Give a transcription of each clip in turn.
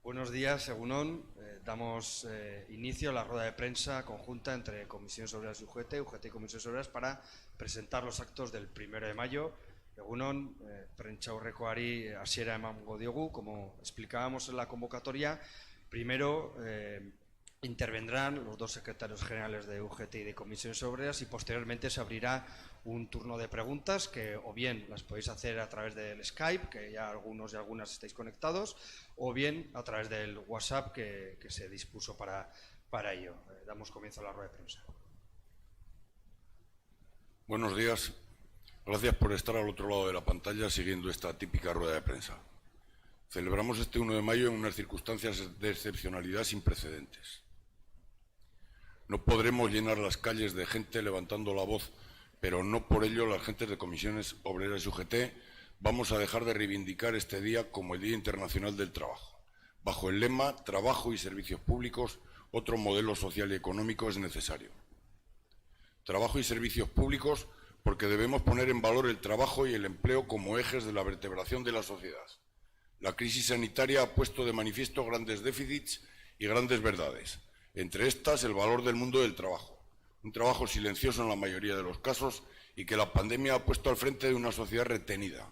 Buenos días, Egunon. Damos inicio a la rueda de prensa conjunta entre Comisiones Obreras y UGT y Comisiones Obreras para presentar los actos del 1 de mayo. Egunon, prentsaurrekoari hasiera emango diogu, como explicábamos en la convocatoria. Primero intervendrán los dos secretarios generales de UGT y de Comisiones Obreras y posteriormente se abrirá un turno de preguntas que o bien las podéis hacer a través del Skype, que ya algunos y algunas estáis conectados, o bien a través del WhatsApp que se dispuso para ello. Damos comienzo a la rueda de prensa. Buenos días. Gracias por estar al otro lado de la pantalla siguiendo esta típica rueda de prensa. Celebramos este 1 de mayo en unas circunstancias de excepcionalidad sin precedentes. No podremos llenar las calles de gente levantando la voz, pero no por ello las gentes de Comisiones Obreras y UGT vamos a dejar de reivindicar este día como el Día Internacional del Trabajo. Bajo el lema Trabajo y servicios públicos, otro modelo social y económico es necesario. Trabajo y servicios públicos porque debemos poner en valor el trabajo y el empleo como ejes de la vertebración de la sociedad. La crisis sanitaria ha puesto de manifiesto grandes déficits y grandes verdades. Entre estas, el valor del mundo del trabajo. Un trabajo silencioso en la mayoría de los casos y que la pandemia ha puesto al frente de una sociedad retenida.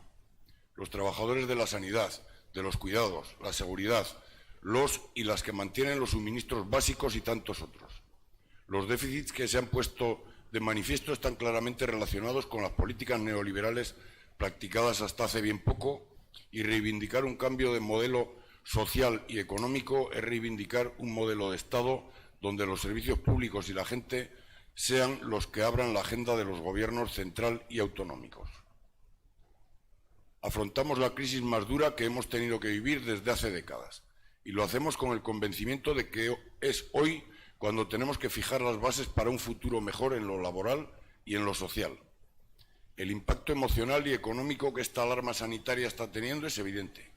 Los trabajadores de la sanidad, de los cuidados, la seguridad, los y las que mantienen los suministros básicos y tantos otros. Los déficits que se han puesto de manifiesto están claramente relacionados con las políticas neoliberales practicadas hasta hace bien poco, y reivindicar un cambio de modelo social y económico es reivindicar un modelo de Estado donde los servicios públicos y la gente sean los que abran la agenda de los gobiernos central y autonómicos. Afrontamos la crisis más dura que hemos tenido que vivir desde hace décadas y lo hacemos con el convencimiento de que es hoy cuando tenemos que fijar las bases para un futuro mejor en lo laboral y en lo social. El impacto emocional y económico que esta alarma sanitaria está teniendo es evidente.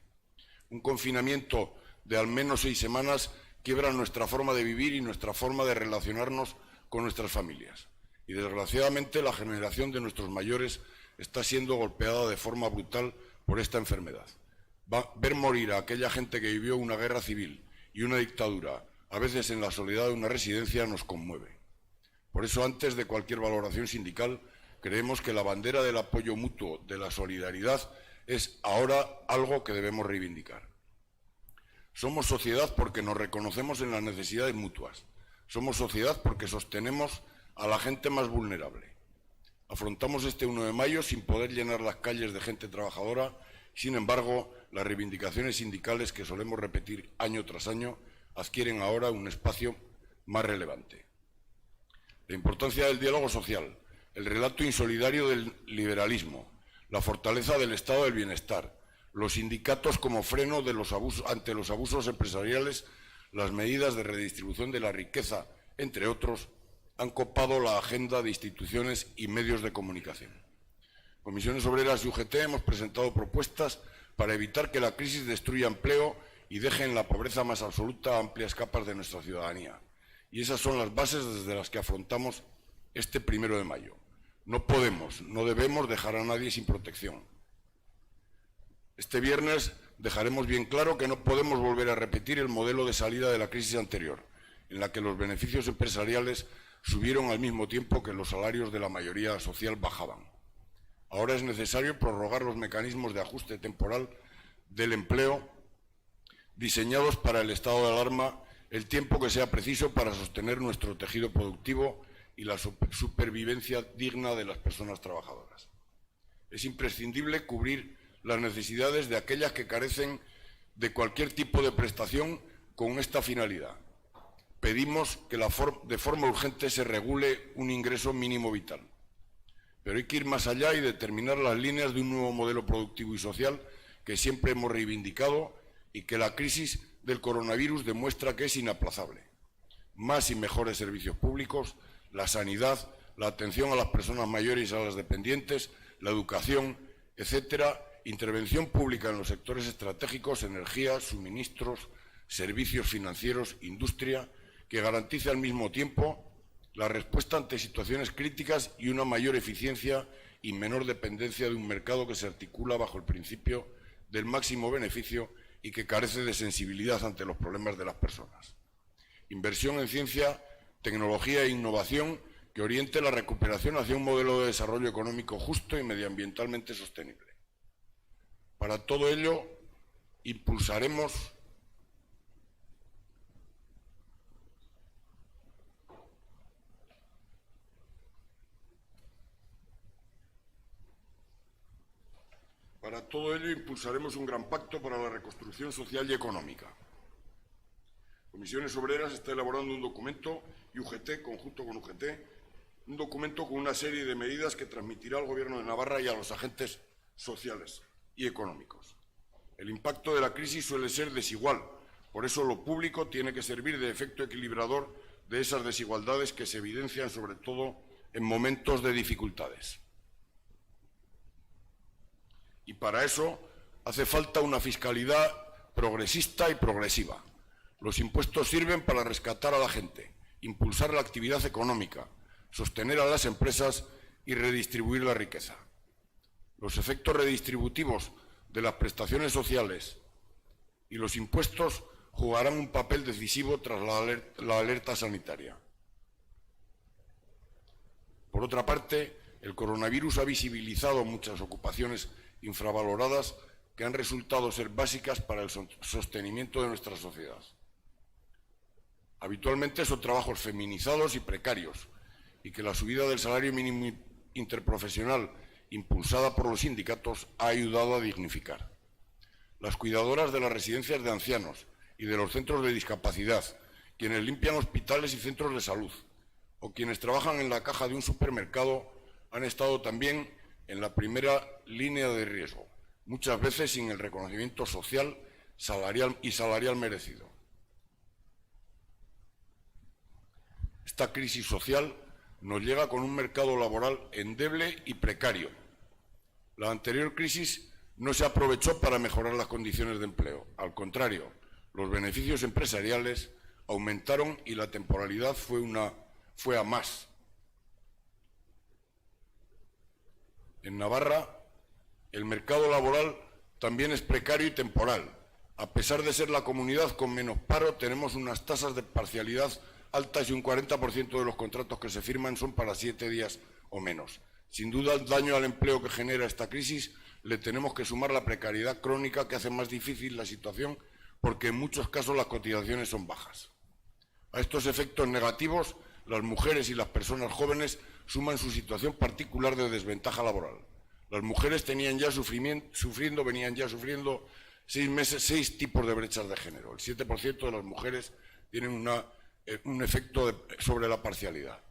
Un confinamiento de al menos 6 semanas quiebra nuestra forma de vivir y nuestra forma de relacionarnos con nuestras familias. Y desgraciadamente la generación de nuestros mayores está siendo golpeada de forma brutal por esta enfermedad. Ver morir a aquella gente que vivió una guerra civil y una dictadura, a veces en la soledad de una residencia, nos conmueve. Por eso, antes de cualquier valoración sindical, creemos que la bandera del apoyo mutuo, de la solidaridad, es ahora algo que debemos reivindicar. Somos sociedad porque nos reconocemos en las necesidades mutuas. Somos sociedad porque sostenemos a la gente más vulnerable. Afrontamos este 1 de mayo sin poder llenar las calles de gente trabajadora. Sin embargo, las reivindicaciones sindicales que solemos repetir año tras año adquieren ahora un espacio más relevante. La importancia del diálogo social, el relato insolidario del liberalismo, la fortaleza del estado del bienestar, los sindicatos como freno de los ante los abusos empresariales, las medidas de redistribución de la riqueza, entre otros, han copado la agenda de instituciones y medios de comunicación. Comisiones Obreras y UGT hemos presentado propuestas para evitar que la crisis destruya empleo y deje en la pobreza más absoluta a amplias capas de nuestra ciudadanía. Y esas son las bases desde las que afrontamos este 1 de mayo. No podemos, no debemos dejar a nadie sin protección. Este viernes dejaremos bien claro que no podemos volver a repetir el modelo de salida de la crisis anterior, en la que los beneficios empresariales subieron al mismo tiempo que los salarios de la mayoría social bajaban. Ahora es necesario prorrogar los mecanismos de ajuste temporal del empleo diseñados para el estado de alarma el tiempo que sea preciso para sostener nuestro tejido productivo y la supervivencia digna de las personas trabajadoras. Es imprescindible cubrir las necesidades de aquellas que carecen de cualquier tipo de prestación con esta finalidad. Pedimos que de forma urgente se regule un ingreso mínimo vital. Pero hay que ir más allá y determinar las líneas de un nuevo modelo productivo y social que siempre hemos reivindicado y que la crisis del coronavirus demuestra que es inaplazable. Más y mejores servicios públicos, la sanidad, la atención a las personas mayores y a las dependientes, la educación, etcétera, intervención pública en los sectores estratégicos, energía, suministros, servicios financieros, industria, que garantice al mismo tiempo la respuesta ante situaciones críticas y una mayor eficiencia y menor dependencia de un mercado que se articula bajo el principio del máximo beneficio y que carece de sensibilidad ante los problemas de las personas. Inversión en ciencia, tecnología e innovación que oriente la recuperación hacia un modelo de desarrollo económico justo y medioambientalmente sostenible. Para todo ello, impulsaremos un gran pacto para la reconstrucción social y económica. Comisiones Obreras está elaborando un documento, y UGT, conjunto con UGT, un documento con una serie de medidas que transmitirá al Gobierno de Navarra y a los agentes sociales y económicos. El impacto de la crisis suele ser desigual, por eso lo público tiene que servir de efecto equilibrador de esas desigualdades que se evidencian sobre todo en momentos de dificultades. Y para eso hace falta una fiscalidad progresista y progresiva. Los impuestos sirven para rescatar a la gente, impulsar la actividad económica, sostener a las empresas y redistribuir la riqueza. Los efectos redistributivos de las prestaciones sociales y los impuestos jugarán un papel decisivo tras la alerta sanitaria. Por otra parte, el coronavirus ha visibilizado muchas ocupaciones infravaloradas que han resultado ser básicas para el sostenimiento de nuestra sociedad. Habitualmente son trabajos feminizados y precarios, y que la subida del salario mínimo interprofesional impulsada por los sindicatos ha ayudado a dignificar. Las cuidadoras de las residencias de ancianos y de los centros de discapacidad, quienes limpian hospitales y centros de salud, o quienes trabajan en la caja de un supermercado, han estado también en la primera línea de riesgo, muchas veces sin el reconocimiento social, salarial merecido. Esta crisis social nos llega con un mercado laboral endeble y precario. La anterior crisis no se aprovechó para mejorar las condiciones de empleo. Al contrario, los beneficios empresariales aumentaron y la temporalidad fue a más. En Navarra, el mercado laboral también es precario y temporal. A pesar de ser la comunidad con menos paro, tenemos unas tasas de parcialidad altas y un 40% de los contratos que se firman son para 7 días o menos. Sin duda, el daño al empleo que genera esta crisis le tenemos que sumar la precariedad crónica que hace más difícil la situación porque en muchos casos las cotizaciones son bajas. A estos efectos negativos, las mujeres y las personas jóvenes suman su situación particular de desventaja laboral. Las mujeres venían ya sufriendo 6 tipos de brechas de género. El 7% de las mujeres tienen un efecto sobre la parcialidad.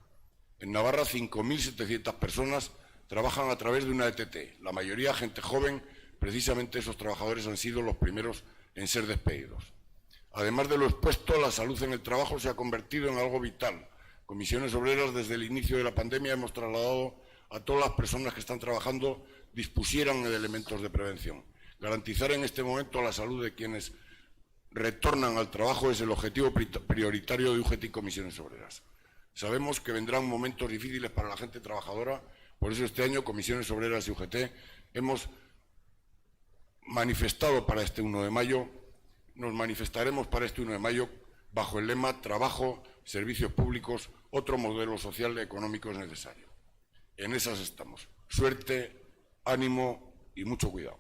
En Navarra, 5.700 personas trabajan a través de una ETT, la mayoría gente joven. Precisamente esos trabajadores han sido los primeros en ser despedidos. Además de lo expuesto, la salud en el trabajo se ha convertido en algo vital. Comisiones Obreras, desde el inicio de la pandemia, hemos trasladado a todas las personas que están trabajando dispusieran de elementos de prevención. Garantizar en este momento la salud de quienes retornan al trabajo es el objetivo prioritario de UGT y Comisiones Obreras. Sabemos que vendrán momentos difíciles para la gente trabajadora, por eso este año Comisiones Obreras y UGT hemos manifestado para este 1 de mayo, nos manifestaremos para este 1 de mayo bajo el lema Trabajo, servicios públicos, otro modelo social y económico es necesario. En esas estamos. Suerte, ánimo y mucho cuidado.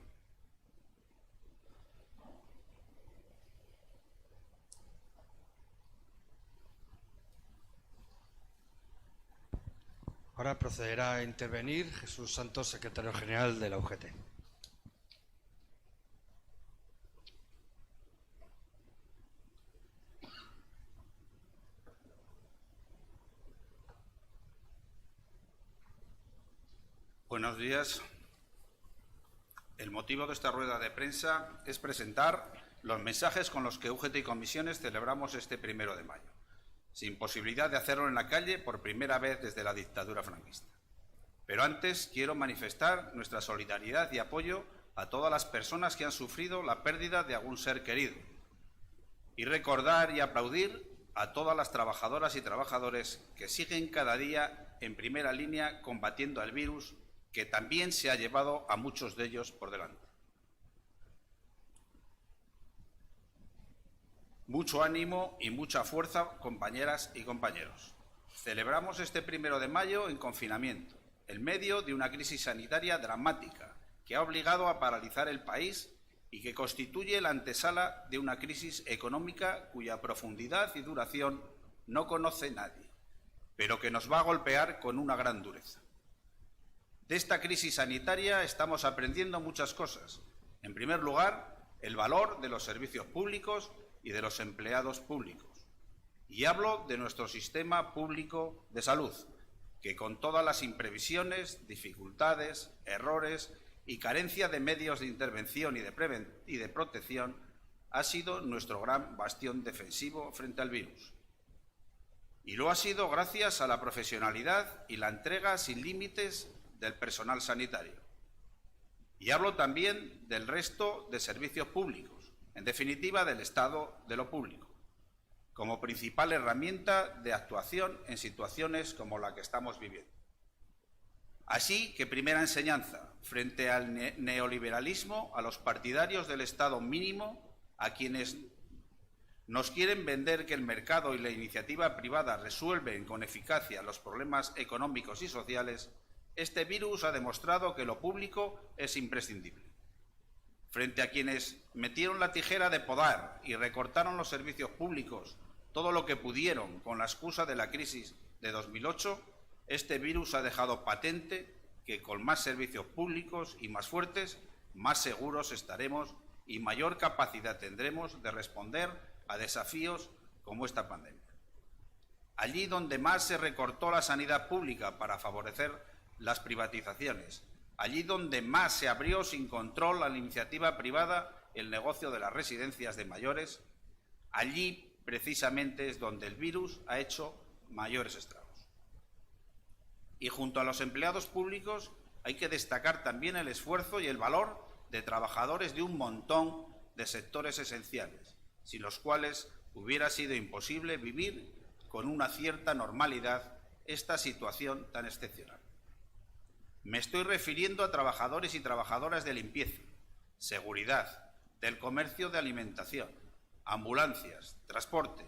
Ahora procederá a intervenir Jesús Santos, secretario general de la UGT. Buenos días. El motivo de esta rueda de prensa es presentar los mensajes con los que UGT y Comisiones celebramos este 1 de mayo, sin posibilidad de hacerlo en la calle por primera vez desde la dictadura franquista. Pero antes quiero manifestar nuestra solidaridad y apoyo a todas las personas que han sufrido la pérdida de algún ser querido y recordar y aplaudir a todas las trabajadoras y trabajadores que siguen cada día en primera línea combatiendo el virus, que también se ha llevado a muchos de ellos por delante. Mucho ánimo y mucha fuerza, compañeras y compañeros. Celebramos este 1 de mayo en confinamiento, en medio de una crisis sanitaria dramática que ha obligado a paralizar el país y que constituye la antesala de una crisis económica cuya profundidad y duración no conoce nadie, pero que nos va a golpear con una gran dureza. De esta crisis sanitaria estamos aprendiendo muchas cosas. En primer lugar, el valor de los servicios públicos y de los empleados públicos. Y hablo de nuestro sistema público de salud, que con todas las imprevisiones, dificultades, errores y carencia de medios de intervención y de protección, ha sido nuestro gran bastión defensivo frente al virus. Y lo ha sido gracias a la profesionalidad y la entrega sin límites del personal sanitario. Y hablo también del resto de servicios públicos, en definitiva del Estado de lo público, como principal herramienta de actuación en situaciones como la que estamos viviendo. Así que primera enseñanza, frente al neoliberalismo, a los partidarios del Estado mínimo, a quienes nos quieren vender que el mercado y la iniciativa privada resuelven con eficacia los problemas económicos y sociales, este virus ha demostrado que lo público es imprescindible. Frente a quienes metieron la tijera de podar y recortaron los servicios públicos todo lo que pudieron con la excusa de la crisis de 2008, este virus ha dejado patente que con más servicios públicos y más fuertes, más seguros estaremos y mayor capacidad tendremos de responder a desafíos como esta pandemia. Allí donde más se recortó la sanidad pública para favorecer las privatizaciones, allí donde más se abrió sin control a la iniciativa privada el negocio de las residencias de mayores, allí precisamente es donde el virus ha hecho mayores estragos. Y junto a los empleados públicos hay que destacar también el esfuerzo y el valor de trabajadores de un montón de sectores esenciales, sin los cuales hubiera sido imposible vivir con una cierta normalidad esta situación tan excepcional. Me estoy refiriendo a trabajadores y trabajadoras de limpieza, seguridad, del comercio de alimentación, ambulancias, transporte,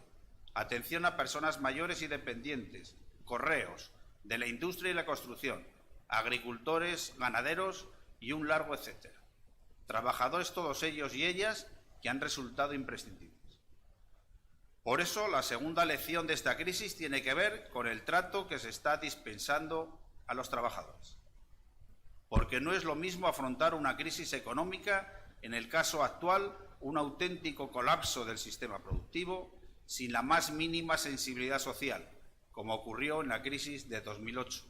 atención a personas mayores y dependientes, correos, de la industria y la construcción, agricultores, ganaderos y un largo etcétera. Trabajadores todos ellos y ellas que han resultado imprescindibles. Por eso, la segunda lección de esta crisis tiene que ver con el trato que se está dispensando a los trabajadores. Porque no es lo mismo afrontar una crisis económica, en el caso actual, un auténtico colapso del sistema productivo, sin la más mínima sensibilidad social, como ocurrió en la crisis de 2008,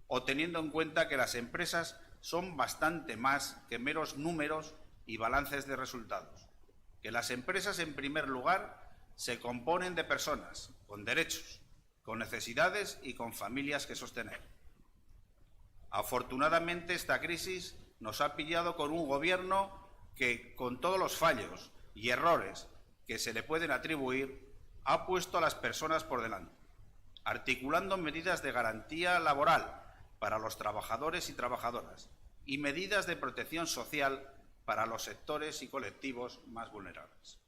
o teniendo en cuenta que las empresas son bastante más que meros números y balances de resultados, que las empresas, en primer lugar, se componen de personas con derechos, con necesidades y con familias que sostener. Afortunadamente, esta crisis nos ha pillado con un gobierno que, con todos los fallos y errores que se le pueden atribuir, ha puesto a las personas por delante, articulando medidas de garantía laboral para los trabajadores y trabajadoras y medidas de protección social para los sectores y colectivos más vulnerables.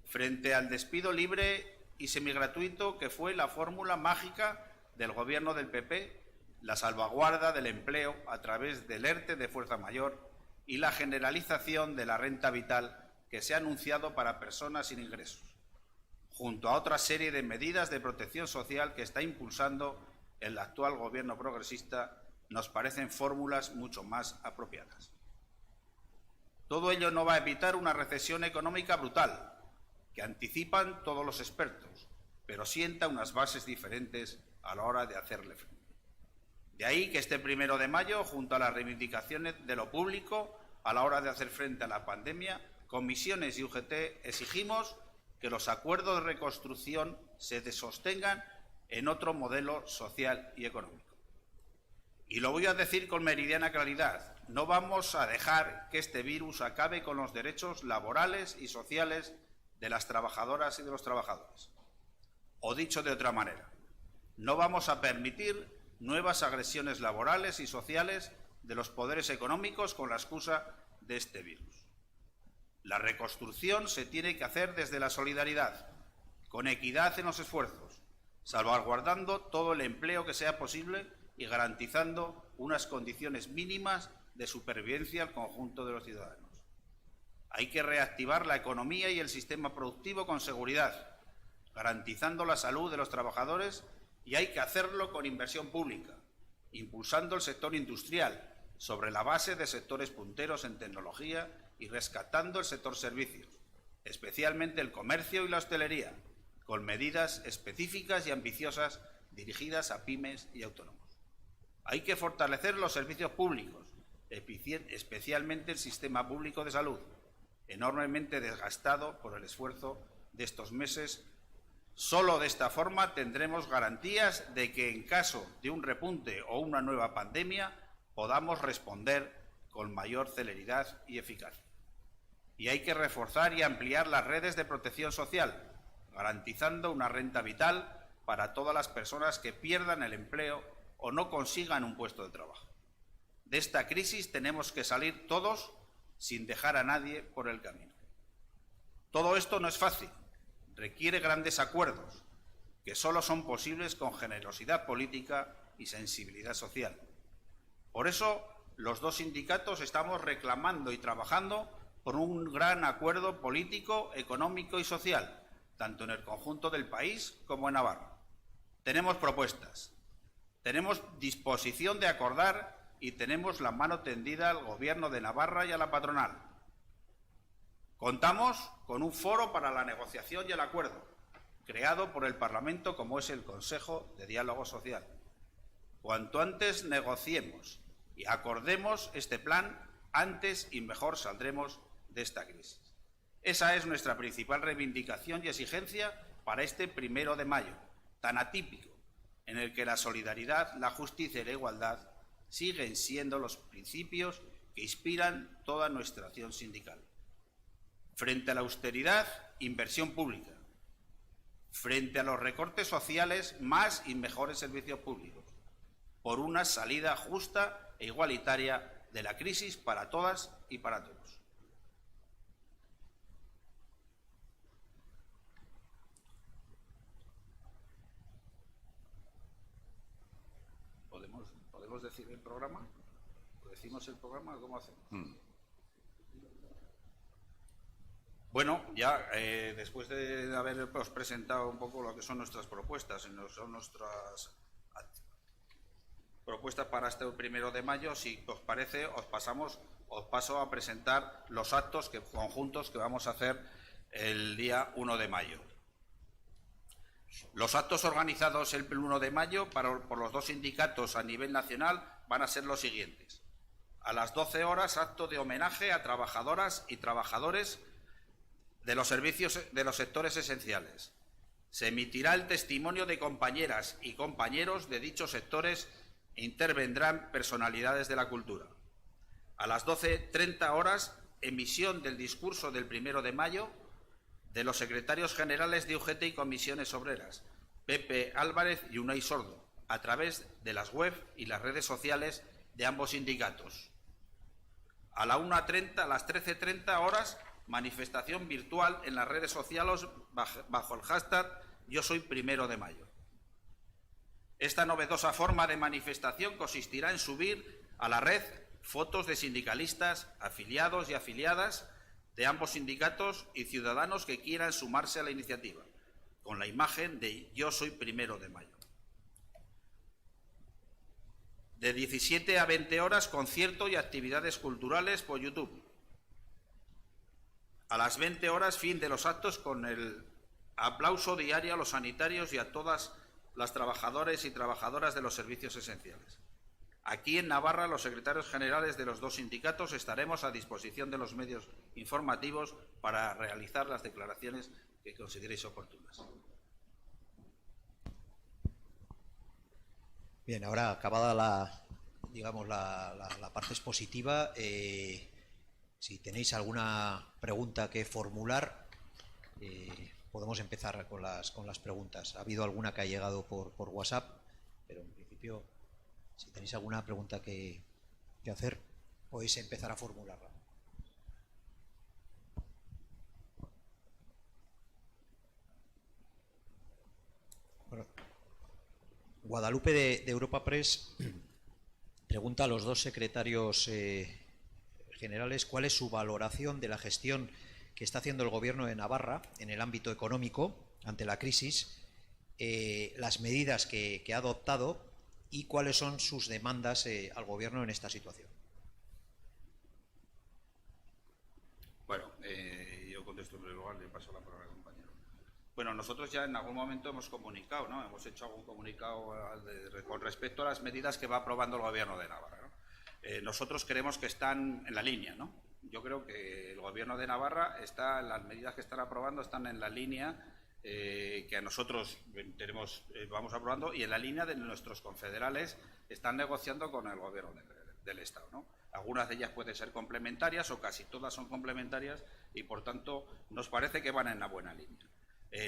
Frente al despido libre y semigratuito, que fue la fórmula mágica del Gobierno del PP, la salvaguarda del empleo a través del ERTE de fuerza mayor y la generalización de la renta vital que se ha anunciado para personas sin ingresos, junto a otra serie de medidas de protección social que está impulsando el actual Gobierno progresista, nos parecen fórmulas mucho más apropiadas. Todo ello no va a evitar una recesión económica brutal, que anticipan todos los expertos, pero sienta unas bases diferentes a la hora de hacerle frente. De ahí que este 1 de mayo, junto a las reivindicaciones de lo público a la hora de hacer frente a la pandemia, comisiones y UGT exigimos que los acuerdos de reconstrucción se sostengan en otro modelo social y económico. Y lo voy a decir con meridiana claridad, no vamos a dejar que este virus acabe con los derechos laborales y sociales de las trabajadoras y de los trabajadores. O dicho de otra manera, no vamos a permitir nuevas agresiones laborales y sociales de los poderes económicos con la excusa de este virus. La reconstrucción se tiene que hacer desde la solidaridad, con equidad en los esfuerzos, salvaguardando todo el empleo que sea posible y garantizando unas condiciones mínimas de supervivencia al conjunto de los ciudadanos. Hay que reactivar la economía y el sistema productivo con seguridad, garantizando la salud de los trabajadores, y hay que hacerlo con inversión pública, impulsando el sector industrial sobre la base de sectores punteros en tecnología y rescatando el sector servicios, especialmente el comercio y la hostelería, con medidas específicas y ambiciosas dirigidas a pymes y autónomos. Hay que fortalecer los servicios públicos, especialmente el sistema público de salud, enormemente desgastado por el esfuerzo de estos meses. Solo de esta forma tendremos garantías de que en caso de un repunte o una nueva pandemia podamos responder con mayor celeridad y eficacia. Y hay que reforzar y ampliar las redes de protección social, garantizando una renta vital para todas las personas que pierdan el empleo o no consigan un puesto de trabajo. De esta crisis tenemos que salir todos sin dejar a nadie por el camino. Todo esto no es fácil, requiere grandes acuerdos, que solo son posibles con generosidad política y sensibilidad social. Por eso, los dos sindicatos estamos reclamando y trabajando por un gran acuerdo político, económico y social, tanto en el conjunto del país como en Navarra. Tenemos propuestas, tenemos disposición de acordar y tenemos la mano tendida al Gobierno de Navarra y a la patronal. Contamos con un foro para la negociación y el acuerdo, creado por el Parlamento como es el Consejo de Diálogo Social. Cuanto antes negociemos y acordemos este plan, antes y mejor saldremos de esta crisis. Esa es nuestra principal reivindicación y exigencia para este 1 de mayo, tan atípico, en el que la solidaridad, la justicia y la igualdad siguen siendo los principios que inspiran toda nuestra acción sindical. Frente a la austeridad, inversión pública. Frente a los recortes sociales, más y mejores servicios públicos. Por una salida justa e igualitaria de la crisis para todas y para todos. ¿Podemos decir el programa? ¿Decimos el programa o cómo hacemos? Bueno, ya después de haber presentado un poco lo que son nuestras propuestas, son nuestras propuestas para este 1 de mayo, si os parece, os paso a presentar los actos conjuntos que vamos a hacer el día 1 de mayo. Los actos organizados el 1 de mayo por los dos sindicatos a nivel nacional van a ser los siguientes. A las 12 horas, acto de homenaje a trabajadoras y trabajadores de los servicios de los sectores esenciales. Se emitirá el testimonio de compañeras y compañeros de dichos sectores e intervendrán personalidades de la cultura. A las 12:30 horas, emisión del discurso del 1 de mayo de los secretarios generales de UGT y comisiones obreras, Pepe Álvarez y Unai Sordo, a través de las web y las redes sociales de ambos sindicatos. A las 13:30 horas, manifestación virtual en las redes sociales bajo el hashtag Yo soy 1 de mayo. Esta novedosa forma de manifestación consistirá en subir a la red fotos de sindicalistas, afiliados y afiliadas de ambos sindicatos y ciudadanos que quieran sumarse a la iniciativa, con la imagen de Yo soy 1 de mayo. De 17 a 20 horas, concierto y actividades culturales por YouTube. A las 20 horas, fin de los actos con el aplauso diario a los sanitarios y a todas las trabajadoras y trabajadoras de los servicios esenciales. Aquí en Navarra, los secretarios generales de los dos sindicatos estaremos a disposición de los medios informativos para realizar las declaraciones que consideréis oportunas. Bien, ahora acabada la parte expositiva, si tenéis alguna pregunta que formular, podemos empezar con las preguntas. Ha habido alguna que ha llegado por WhatsApp, pero en principio, si tenéis alguna pregunta que hacer, podéis empezar a formularla. Guadalupe de Europa Press pregunta a los dos secretarios generales cuál es su valoración de la gestión que está haciendo el Gobierno de Navarra en el ámbito económico ante la crisis, las medidas que ha adoptado y cuáles son sus demandas al Gobierno en esta situación. Bueno, yo contesto en primer lugar, le paso la palabra al compañero. Bueno, nosotros ya en algún momento hemos comunicado, ¿no? Hemos hecho algún comunicado con respecto a las medidas que va aprobando el Gobierno de Navarra, ¿no? Nosotros creemos que están en la línea, ¿no? Yo creo que el Gobierno de Navarra las medidas que están aprobando están en la línea que a nosotros vamos aprobando y en la línea de nuestros confederales están negociando con el Gobierno del Estado, ¿no? Algunas de ellas pueden ser complementarias o casi todas son complementarias y, por tanto, nos parece que van en la buena línea.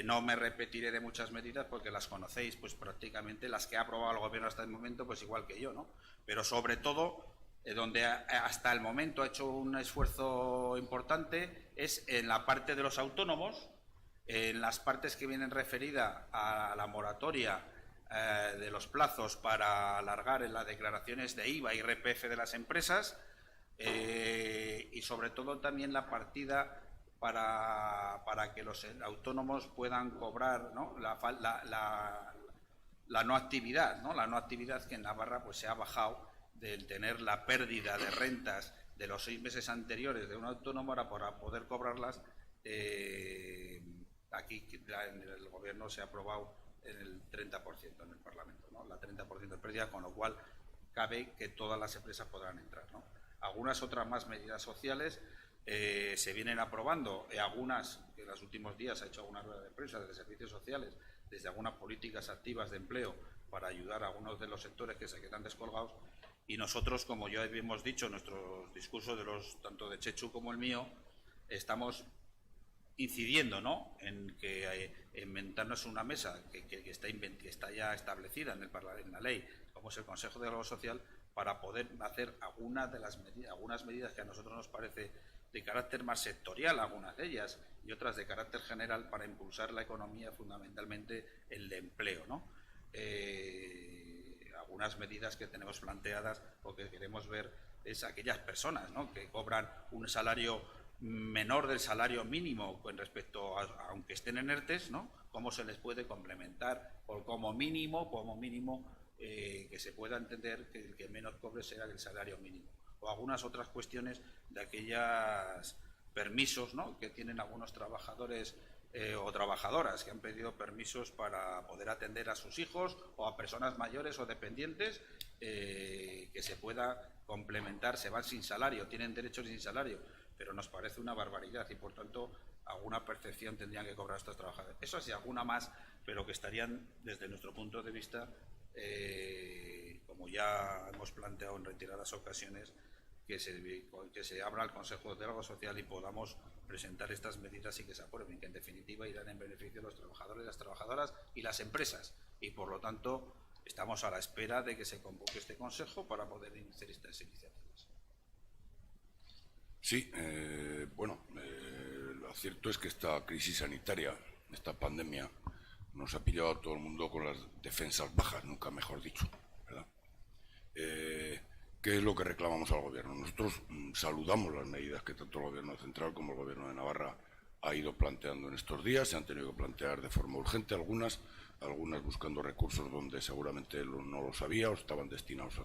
No me repetiré de muchas medidas porque las conocéis, pues prácticamente las que ha aprobado el Gobierno hasta el momento, pues igual que yo, ¿no? Pero sobre todo, donde hasta el momento ha hecho un esfuerzo importante es en la parte de los autónomos, en las partes que vienen referidas a la moratoria de los plazos para alargar en las declaraciones de IVA y IRPF de las empresas y sobre todo también la partida para que los autónomos puedan cobrar, ¿no? la no actividad, ¿no? La no actividad que en Navarra pues se ha bajado del tener la pérdida de rentas de los 6 meses anteriores de un autónomo ahora para poder cobrarlas. Aquí en el Gobierno se ha aprobado en el 30% en el Parlamento, ¿no? La 30% de pérdida, con lo cual cabe que todas las empresas podrán entrar, ¿no? Algunas otras más medidas sociales se vienen aprobando, algunas que en los últimos días ha hecho alguna rueda de prensa desde servicios sociales, desde algunas políticas activas de empleo para ayudar a algunos de los sectores que se quedan descolgados. Y nosotros, como ya hemos dicho en nuestros discursos, tanto de Chechu como el mío, estamos incidiendo, ¿no?, en que inventarnos una mesa que está ya establecida en la ley, como es el Consejo de Diálogo Social, para poder hacer algunas medidas que a nosotros nos parece de carácter más sectorial, algunas de ellas, y otras de carácter general para impulsar la economía, fundamentalmente el de empleo, ¿no? Algunas medidas que tenemos planteadas o que queremos ver es aquellas personas, ¿no?, que cobran un salario menor del salario mínimo con respecto a aunque estén en ERTES, ¿no?, cómo se les puede complementar o como mínimo que se pueda entender que el que menos cobre será el salario mínimo, o algunas otras cuestiones de aquellos permisos, ¿no?, que tienen algunos trabajadores o trabajadoras que han pedido permisos para poder atender a sus hijos o a personas mayores o dependientes, que se pueda complementar, se van sin salario, tienen derechos sin salario, pero nos parece una barbaridad y, por tanto, alguna percepción tendrían que cobrar estos trabajadores. Eso sí, alguna más, pero que estarían, desde nuestro punto de vista, como ya hemos planteado en reiteradas ocasiones, que se abra el Consejo de Diálogo Social y podamos presentar estas medidas y que se aprueben, que en definitiva irán en beneficio de los trabajadores, las trabajadoras y las empresas. Y, por lo tanto, estamos a la espera de que se convoque este Consejo para poder iniciar estas iniciativas. Sí, lo cierto es que esta crisis sanitaria, esta pandemia, nos ha pillado a todo el mundo con las defensas bajas, nunca mejor dicho, ¿verdad? ¿Qué es lo que reclamamos al Gobierno? Nosotros saludamos las medidas que tanto el Gobierno central como el Gobierno de Navarra ha ido planteando en estos días. Se han tenido que plantear de forma urgente algunas buscando recursos donde seguramente no los había o estaban destinados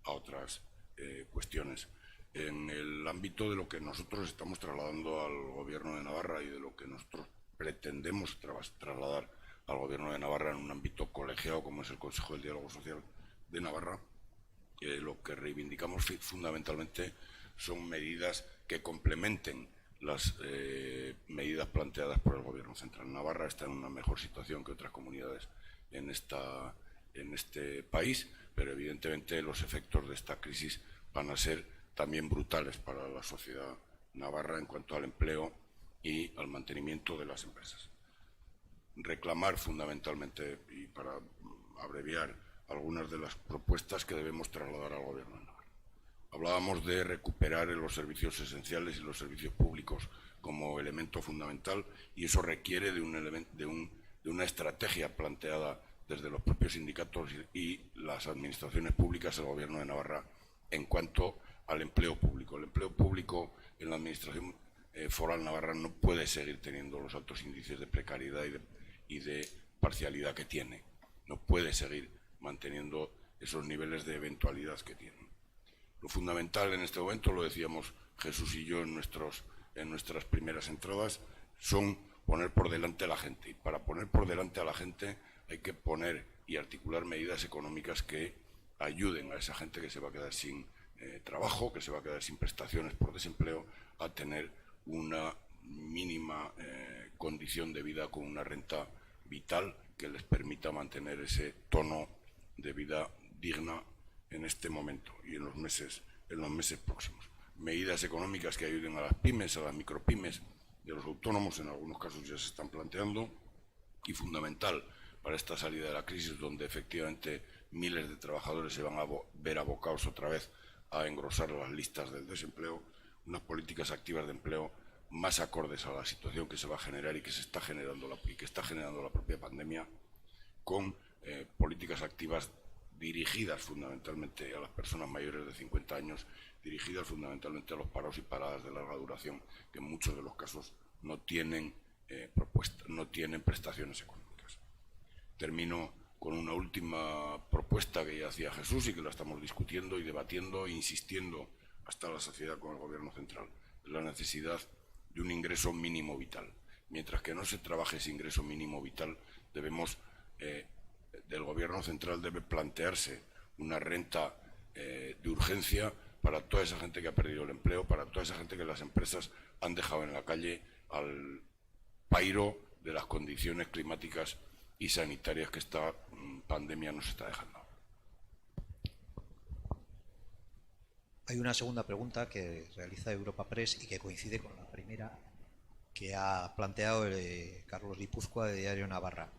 a otras cuestiones. En el ámbito de lo que nosotros estamos trasladando al Gobierno de Navarra y de lo que nosotros pretendemos trasladar al Gobierno de Navarra en un ámbito colegiado como es el Consejo del Diálogo Social de Navarra, lo que reivindicamos fundamentalmente son medidas que complementen las medidas planteadas por el Gobierno central. Navarra está en una mejor situación que otras comunidades en este país, pero evidentemente los efectos de esta crisis van a ser también brutales para la sociedad navarra en cuanto al empleo y al mantenimiento de las empresas. Reclamar fundamentalmente, y para abreviar, algunas de las propuestas que debemos trasladar al Gobierno de Navarra. Hablábamos de recuperar los servicios esenciales y los servicios públicos como elemento fundamental, y eso requiere de una estrategia planteada desde los propios sindicatos y las administraciones públicas, el Gobierno de Navarra, en cuanto al empleo público. El empleo público en la Administración foral navarra no puede seguir teniendo los altos índices de precariedad y de parcialidad que tiene. No puede seguir manteniendo esos niveles de eventualidad que tiene. Lo fundamental en este momento, lo decíamos Jesús y yo en nuestras primeras entradas, son poner por delante a la gente. Y para poner por delante a la gente hay que poner y articular medidas económicas que ayuden a esa gente que se va a quedar sin trabajo, que se va a quedar sin prestaciones por desempleo, a tener una mínima condición de vida con una renta vital que les permita mantener ese tono de vida digna en este momento y en los meses próximos. Medidas económicas que ayuden a las pymes, a las micropymes y a los autónomos, en algunos casos ya se están planteando, y fundamental para esta salida de la crisis, donde efectivamente miles de trabajadores se van a ver abocados otra vez a engrosar las listas del desempleo, unas políticas activas de empleo más acordes a la situación que se va a generar y que está generando la propia pandemia, con políticas activas dirigidas fundamentalmente a las personas mayores de 50 años, dirigidas fundamentalmente a los parados y paradas de larga duración, que en muchos de los casos no tienen no tienen prestaciones económicas. Termino con una última propuesta que ya hacía Jesús y que la estamos discutiendo y debatiendo e insistiendo hasta la saciedad con el Gobierno central, la necesidad de un ingreso mínimo vital. Mientras que no se trabaje ese ingreso mínimo vital, del Gobierno central debe plantearse una renta de urgencia para toda esa gente que ha perdido el empleo, para toda esa gente que las empresas han dejado en la calle al pairo de las condiciones climáticas y sanitarias que esta pandemia nos está dejando. Hay una segunda pregunta que realiza Europa Press y que coincide con la primera que ha planteado Carlos Guipúzcoa de Diario Navarra.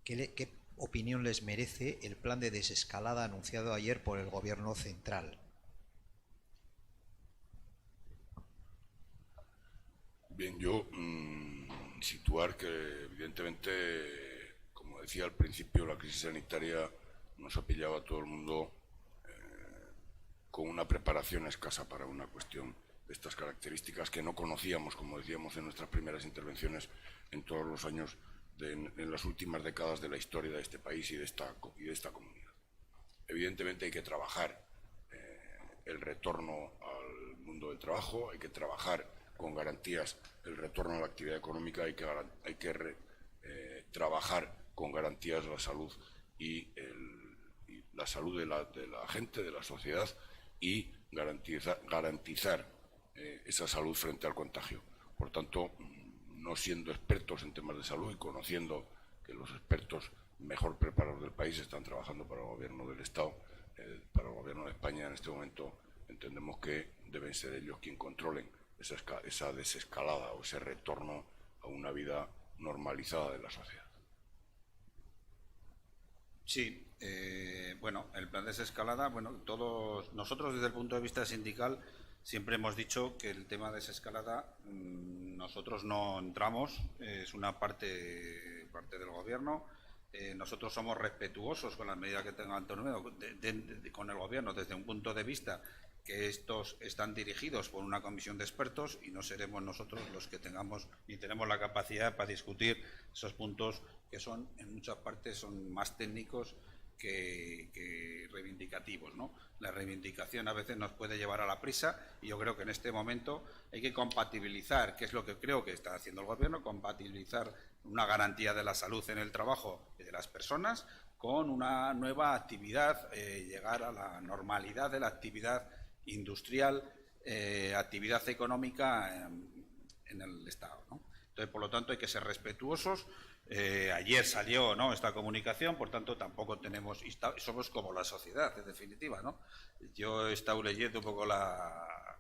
¿Qué opinión les merece el plan de desescalada anunciado ayer por el Gobierno central? Bien, yo situar que evidentemente, como decía al principio, la crisis sanitaria nos ha pillado a todo el mundo con una preparación escasa para una cuestión de estas características que no conocíamos, como decíamos en nuestras primeras intervenciones, en todos los años, en las últimas décadas de la historia de este país y de esta comunidad. Evidentemente hay que trabajar el retorno al mundo del trabajo, hay que trabajar con garantías el retorno a la actividad económica, hay que trabajar con garantías la salud y la salud de la gente, de la sociedad, y garantizar esa salud frente al contagio. Por tanto, no siendo expertos en temas de salud y conociendo que los expertos mejor preparados del país están trabajando para el Gobierno del Estado, para el Gobierno de España en este momento, entendemos que deben ser ellos quienes controlen esa desescalada o ese retorno a una vida normalizada de la sociedad. Sí, bueno, el plan de desescalada, todos nosotros desde el punto de vista sindical siempre hemos dicho que el tema de desescalada nosotros no entramos, es una parte del Gobierno. Nosotros somos respetuosos con las medidas que tenga Antonio con el Gobierno desde un punto de vista que estos están dirigidos por una comisión de expertos y no seremos nosotros los que tengamos ni tenemos la capacidad para discutir esos puntos que son en muchas partes son más técnicos que reivindicativos, ¿no? La reivindicación a veces nos puede llevar a la prisa y yo creo que en este momento hay que compatibilizar, que es lo que creo que está haciendo el Gobierno, compatibilizar una garantía de la salud en el trabajo y de las personas con una nueva actividad, llegar a la normalidad de la actividad industrial, actividad económica en el Estado, ¿no? Entonces, por lo tanto, hay que ser respetuosos. Ayer salió, ¿no?, esta comunicación, por tanto, tampoco tenemos... somos como la sociedad, en definitiva, ¿no? Yo he estado leyendo un poco la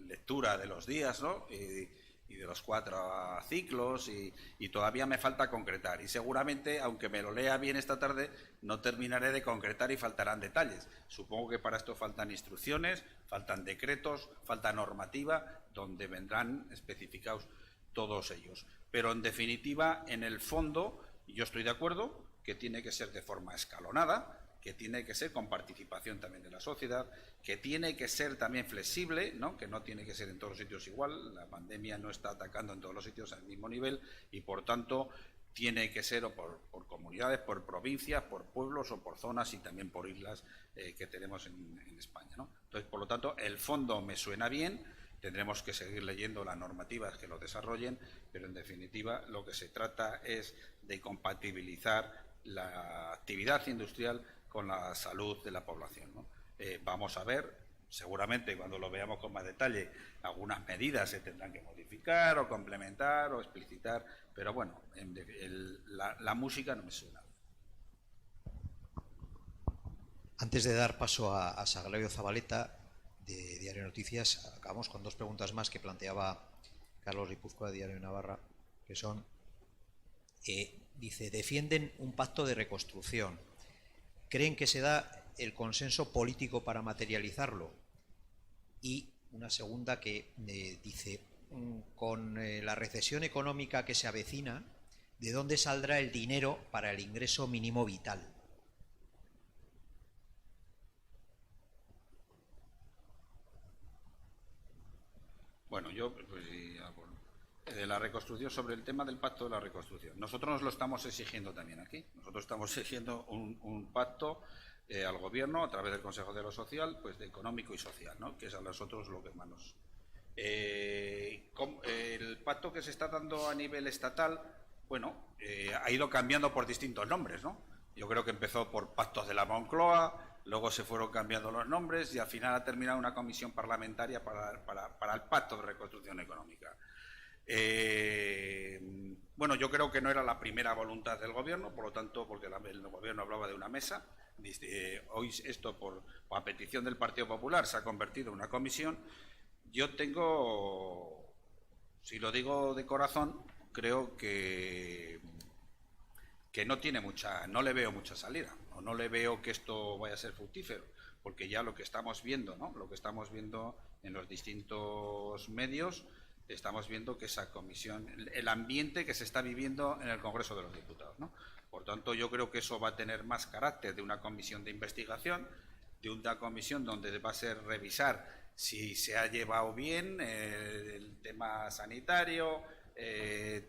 lectura de los días, ¿no?, y de los 4 ciclos y todavía me falta concretar y seguramente, aunque me lo lea bien esta tarde, no terminaré de concretar y faltarán detalles. Supongo que para esto faltan instrucciones, faltan decretos, falta normativa, donde vendrán especificados todos ellos. Pero en definitiva, en el fondo, Y yo estoy de acuerdo que tiene que ser de forma escalonada, que tiene que ser con participación también de la sociedad, que tiene que ser también flexible, ¿no? Que no tiene que ser en todos los sitios igual. La pandemia no está atacando en todos los sitios al mismo nivel y, por tanto, tiene que ser o por comunidades, por provincias, por pueblos o por zonas y también por islas que tenemos en España, ¿no? Entonces, por lo tanto, el fondo me suena bien. Tendremos que seguir leyendo las normativas que lo desarrollen, pero en definitiva lo que se trata es de compatibilizar la actividad industrial con la salud de la población, ¿no? Vamos a ver, seguramente cuando lo veamos con más detalle, algunas medidas se tendrán que modificar o complementar o explicitar, pero bueno, la música no me suena. Antes de dar paso a Saglario Zabaleta, de Diario Noticias, acabamos con dos preguntas más que planteaba Carlos Guipúzcoa, de Diario Navarra, que son, dice, defienden un pacto de reconstrucción. ¿Creen que se da el consenso político para materializarlo? Y una segunda que dice, con la recesión económica que se avecina, ¿de dónde saldrá el dinero para el ingreso mínimo vital? Bueno, yo de la reconstrucción, sobre el tema del pacto de la reconstrucción. Nosotros nos lo estamos exigiendo también aquí. Nosotros estamos exigiendo un pacto al Gobierno a través del Consejo de lo Social, pues de económico y social, ¿no? Que es a nosotros lo que más nos... el pacto que se está dando a nivel estatal, bueno, ha ido cambiando por distintos nombres, ¿no? Yo creo que empezó por pactos de la Moncloa, luego se fueron cambiando los nombres y al final ha terminado una comisión parlamentaria para el pacto de reconstrucción económica. Bueno, yo creo que no era la primera voluntad del Gobierno, por lo tanto, porque el Gobierno hablaba de una mesa. Hoy esto, a petición del Partido Popular, se ha convertido en una comisión. Yo tengo, si lo digo de corazón, creo que no le veo mucha salida, o no le veo que esto vaya a ser fructífero, porque ya lo que estamos viendo, ¿no? Lo que estamos viendo en los distintos medios, estamos viendo que esa comisión, el ambiente que se está viviendo en el Congreso de los Diputados, ¿no? Por tanto, yo creo que eso va a tener más carácter de una comisión de investigación, de una comisión donde va a ser revisar si se ha llevado bien el tema sanitario,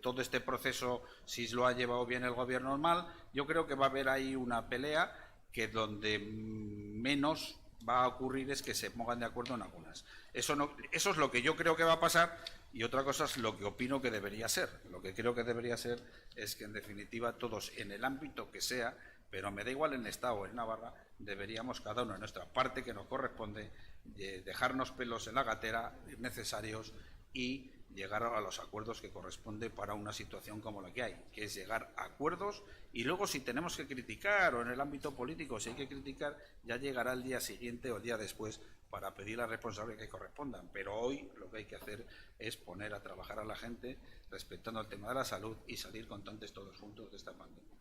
todo este proceso, si lo ha llevado bien el Gobierno o mal. Yo creo que va a haber ahí una pelea que donde menos va a ocurrir es que se pongan de acuerdo en algunas. Eso es lo que yo creo que va a pasar, y otra cosa es lo que opino que debería ser. Lo que creo que debería ser es que, en definitiva, todos, en el ámbito que sea, pero me da igual en Estado o en Navarra, deberíamos cada uno en nuestra parte que nos corresponde dejarnos pelos en la gatera necesarios y llegar a los acuerdos que corresponde para una situación como la que hay, que es llegar a acuerdos, y luego si tenemos que criticar, o en el ámbito político si hay que criticar, ya llegará el día siguiente o el día después para pedir la responsabilidad que correspondan. Pero hoy lo que hay que hacer es poner a trabajar a la gente respetando el tema de la salud y salir contentos todos juntos de esta pandemia.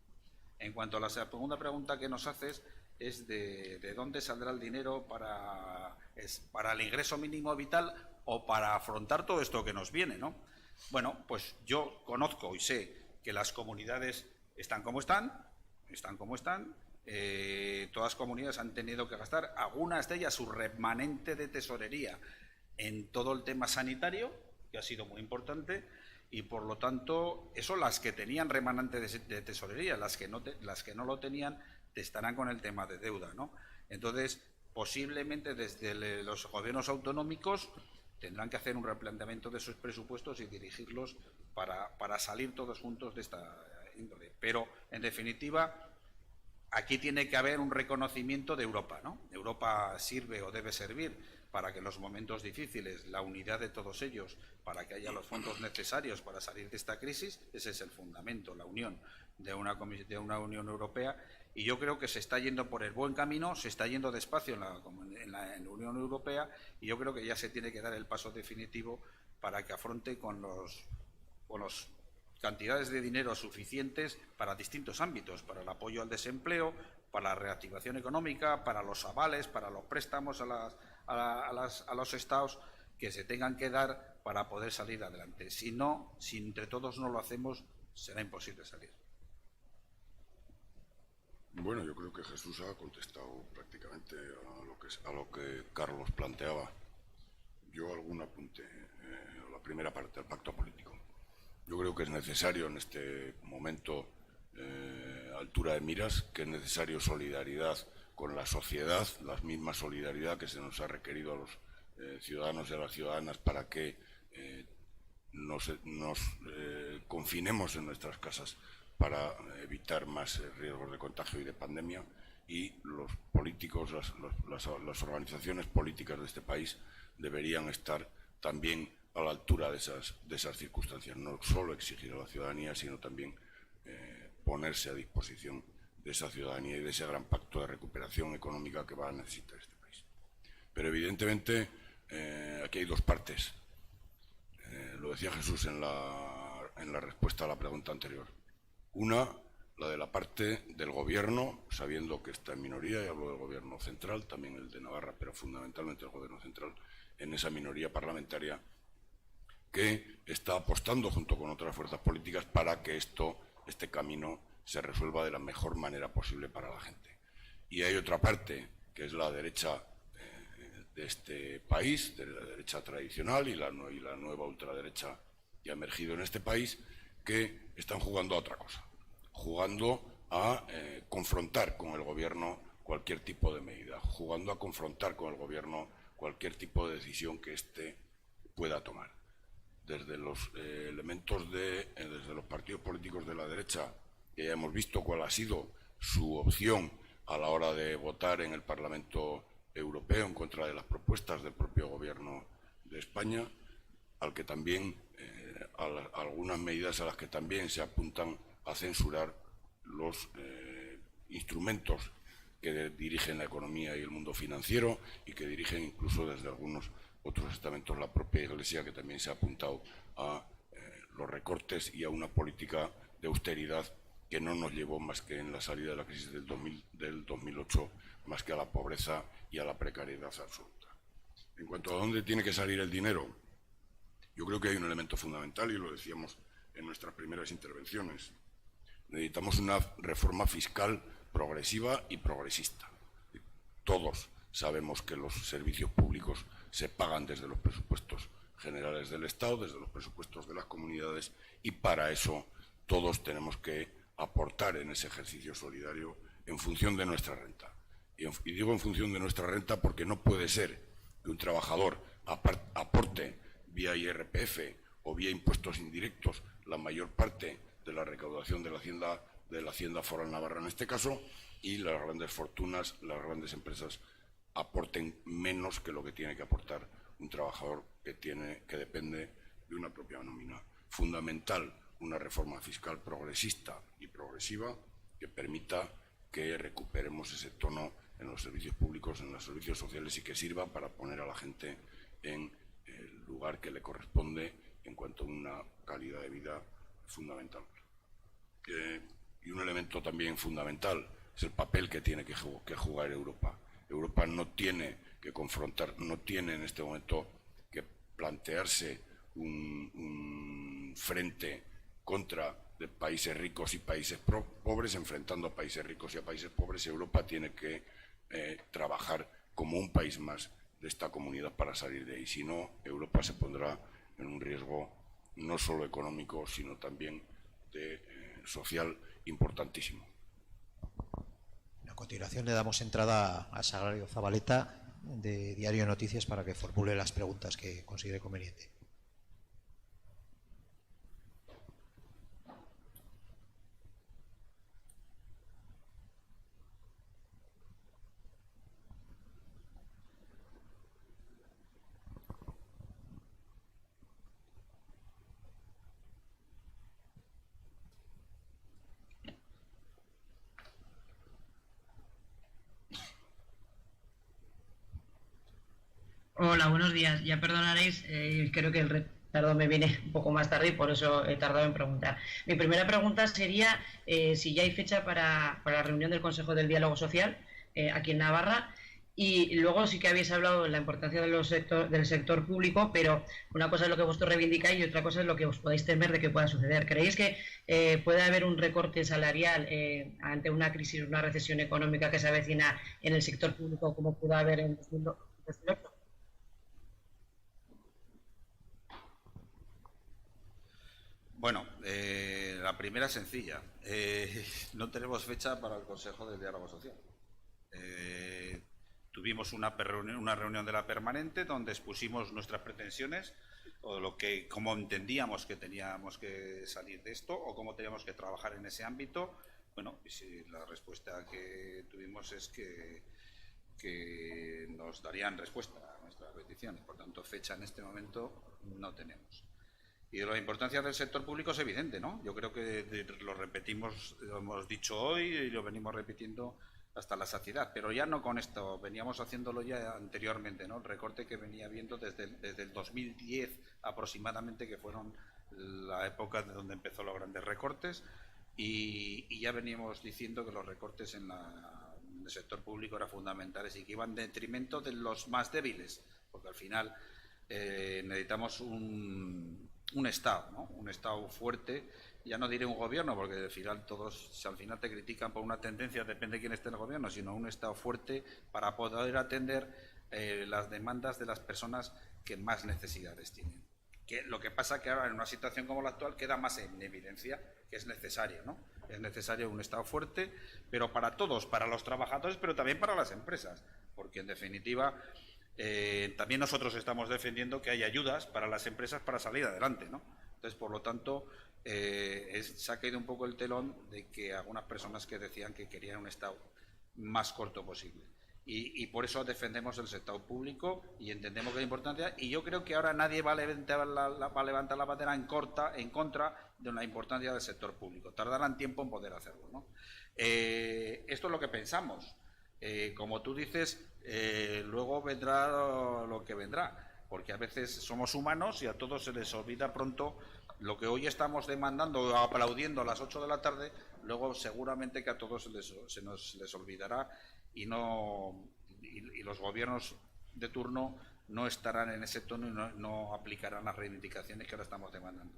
En cuanto a la segunda pregunta que nos haces, es de dónde saldrá el dinero para el ingreso mínimo vital o para afrontar todo esto que nos viene, ¿no? Bueno, pues yo conozco y sé que las comunidades están como están. Todas las comunidades han tenido que gastar, algunas de ellas, su remanente de tesorería en todo el tema sanitario, que ha sido muy importante, y por lo tanto, eso, las que tenían remanente de tesorería, las que no lo tenían, estarán con el tema de deuda, ¿no? Entonces, posiblemente desde los gobiernos autonómicos tendrán que hacer un replanteamiento de sus presupuestos y dirigirlos para salir todos juntos de esta índole. Pero, en definitiva, aquí tiene que haber un reconocimiento de Europa, ¿no? Europa sirve o debe servir para que en los momentos difíciles, la unidad de todos ellos, para que haya los fondos necesarios para salir de esta crisis. Ese es el fundamento, la unión de una Unión Europea. Y yo creo que se está yendo por el buen camino, se está yendo despacio en la Unión Europea, y yo creo que ya se tiene que dar el paso definitivo para que afronte con los cantidades de dinero suficientes para distintos ámbitos, para el apoyo al desempleo, para la reactivación económica, para los avales, para los préstamos a los estados que se tengan que dar para poder salir adelante. Si entre todos no lo hacemos, será imposible salir. Bueno, yo creo que Jesús ha contestado prácticamente a lo que Carlos planteaba. Yo algún apunte a la primera parte, del pacto político. Yo creo que es necesario en este momento altura de miras, que es necesario solidaridad con la sociedad, la misma solidaridad que se nos ha requerido a los ciudadanos y a las ciudadanas para que nos confinemos en nuestras casas para evitar más riesgos de contagio y de pandemia, y los políticos, las organizaciones políticas de este país deberían estar también a la altura de esas circunstancias, no solo exigir a la ciudadanía, sino también ponerse a disposición de esa ciudadanía y de ese gran pacto de recuperación económica que va a necesitar este país. Pero evidentemente aquí hay dos partes. Lo decía Jesús en la respuesta a la pregunta anterior. Una, la de la parte del Gobierno, sabiendo que está en minoría, y hablo del Gobierno central, también el de Navarra, pero fundamentalmente el Gobierno central, en esa minoría parlamentaria, que está apostando junto con otras fuerzas políticas para que este camino se resuelva de la mejor manera posible para la gente. Y hay otra parte, que es la derecha de este país, de la derecha tradicional y la nueva ultraderecha que ha emergido en este país, que están jugando a otra cosa, jugando a confrontar con el Gobierno cualquier tipo de medida, jugando a confrontar con el Gobierno cualquier tipo de decisión que éste pueda tomar. Desde los desde los partidos políticos de la derecha, que ya hemos visto cuál ha sido su opción a la hora de votar en el Parlamento Europeo en contra de las propuestas del propio Gobierno de España, al que también algunas medidas a las que también se apuntan a censurar los instrumentos que dirigen la economía y el mundo financiero, y que dirigen incluso desde algunos otros estamentos la propia Iglesia, que también se ha apuntado a los recortes y a una política de austeridad que no nos llevó más que en la salida de la crisis del 2008, más que a la pobreza y a la precariedad absoluta. En cuanto a dónde tiene que salir el dinero, yo creo que hay un elemento fundamental, y lo decíamos en nuestras primeras intervenciones. Necesitamos una reforma fiscal progresiva y progresista. Todos sabemos que los servicios públicos se pagan desde los presupuestos generales del Estado, desde los presupuestos de las comunidades, y para eso todos tenemos que aportar en ese ejercicio solidario en función de nuestra renta. Y digo en función de nuestra renta porque no puede ser que un trabajador aporte vía IRPF o vía impuestos indirectos la mayor parte de la recaudación de la Hacienda Foral Navarra en este caso, y las grandes fortunas, las grandes empresas aporten menos que lo que tiene que aportar un trabajador que depende de una propia nómina. Fundamental una reforma fiscal progresista y progresiva que permita que recuperemos ese tono en los servicios públicos, en los servicios sociales, y que sirva para poner a la gente en el lugar que le corresponde en cuanto a una calidad de vida fundamental. Y un elemento también fundamental es el papel que tiene que jugar Europa. Europa no tiene que confrontar, no tiene en este momento que plantearse un frente contra de países ricos y países pobres, enfrentando a países ricos y a países pobres. Europa tiene que trabajar como un país más de esta comunidad para salir de ahí. Si no, Europa se pondrá en un riesgo no solo económico, sino también social importantísimo. A continuación le damos entrada a Sagrario Zabaleta, de Diario de Noticias, para que formule las preguntas que considere conveniente. Hola, buenos días. Ya perdonaréis, creo que el retardo me viene un poco más tarde y por eso he tardado en preguntar. Mi primera pregunta sería si ya hay fecha para la reunión del Consejo del Diálogo Social aquí en Navarra, Y luego sí que habéis hablado de la importancia del sector público, pero una cosa es lo que vosotros reivindicáis y otra cosa es lo que os podéis temer de que pueda suceder. ¿Creéis que puede haber un recorte salarial ante una crisis, una recesión económica que se avecina en el sector público como pudo haber en 2008? Bueno, la primera es sencilla. No tenemos fecha para el Consejo del Diálogo Social. Tuvimos una reunión de la permanente donde expusimos nuestras pretensiones o cómo entendíamos que teníamos que salir de esto o cómo teníamos que trabajar en ese ámbito. Bueno, y si la respuesta que tuvimos es que nos darían respuesta a nuestras peticiones. Por tanto, fecha en este momento no tenemos. Y de la importancia del sector público es evidente, ¿no? Yo creo que lo repetimos, lo hemos dicho hoy y lo venimos repitiendo hasta la saciedad, pero ya no con esto, veníamos haciéndolo ya anteriormente, ¿no? El recorte que venía viendo desde el 2010 aproximadamente, que fueron la época de donde empezó los grandes recortes, y ya veníamos diciendo que los recortes en el sector público eran fundamentales y que iban en detrimento de los más débiles, porque al final necesitamos un Estado, ¿no? Un Estado fuerte. Ya no diré un gobierno, porque al final si al final te critican por una tendencia, depende de quién esté en el gobierno, sino un Estado fuerte para poder atender las demandas de las personas que más necesidades tienen. Lo que pasa que ahora en una situación como la actual queda más en evidencia que es necesario, ¿no? Es necesario un Estado fuerte, pero para todos, para los trabajadores, pero también para las empresas, porque en definitiva también nosotros estamos defendiendo que haya ayudas para las empresas para salir adelante, ¿no? Entonces, por lo tanto, se ha caído un poco el telón de que algunas personas que decían que querían un Estado más corto posible. Y por eso defendemos el sector público y entendemos que es importante. Y yo creo que ahora nadie va a levantar la bandera en contra de la importancia del sector público. Tardarán tiempo en poder hacerlo, ¿no? Esto es lo que pensamos. Como tú dices, luego vendrá lo que vendrá, porque a veces somos humanos y a todos se les olvida pronto lo que hoy estamos demandando o aplaudiendo a las 8 de la tarde, luego seguramente que a todos se les olvidará y los gobiernos de turno no estarán en ese tono y no aplicarán las reivindicaciones que ahora estamos demandando.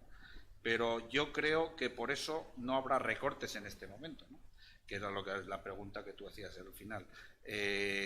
Pero yo creo que por eso no habrá recortes en este momento, ¿no? Que era la pregunta que tú hacías al final.